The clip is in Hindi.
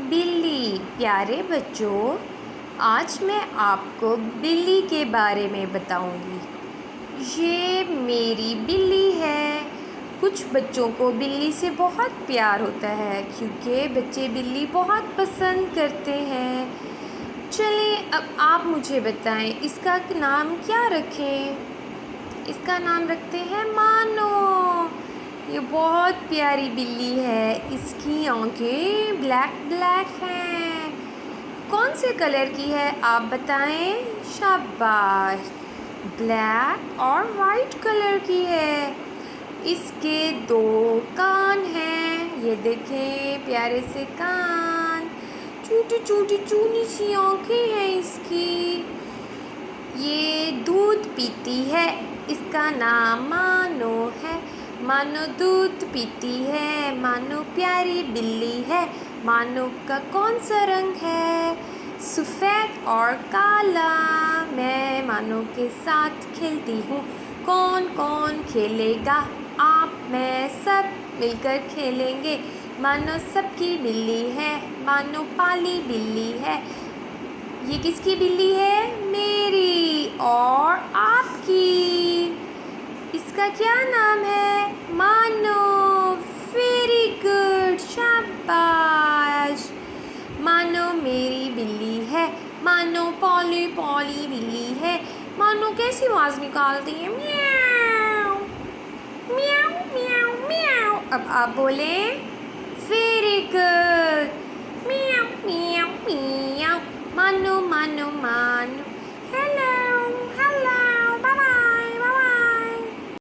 बिल्ली। प्यारे बच्चों, आज मैं आपको बिल्ली के बारे में बताऊंगी। ये मेरी बिल्ली है। कुछ बच्चों को बिल्ली से बहुत प्यार होता है क्योंकि बच्चे बिल्ली बहुत पसंद करते हैं। चलें, अब आप मुझे बताएं इसका नाम क्या रखें। इसका नाम रखते हैं मानो। ये बहुत प्यारी बिल्ली है। इसकी आंखें ब्लैक ब्लैक हैं। कौन से कलर की है आप बताएं। शाबाश, ब्लैक और वाइट कलर की है। इसके 2 कान हैं। ये देखें, प्यारे से कान, छोटी छोटी चूनी सी आंखें हैं इसकी। ये दूध पीती है। इसका नाम मानो है। मानो दूध पीती है। मानो प्यारी बिल्ली है। मानो का कौन सा रंग है। सफ़ेद और काला। मैं मानो के साथ खेलती हूँ। कौन कौन खेलेगा। आप मैं सब मिलकर खेलेंगे। मानो सबकी बिल्ली है। मानो पाली बिल्ली है। ये किसकी बिल्ली है। मेरी और आपकी। इसका क्या नाम है। मानो। वेरी गुड, शाबाश। मानो मेरी बिल्ली है। मानो पॉली पॉली बिल्ली है। मानो कैसी आवाज़ निकालती है। म्याऊ म्याऊ म्याऊ म्याऊ। अब आप बोले। Very good. म्याऊ म्याऊ म्याऊ। मानो मानो मानो।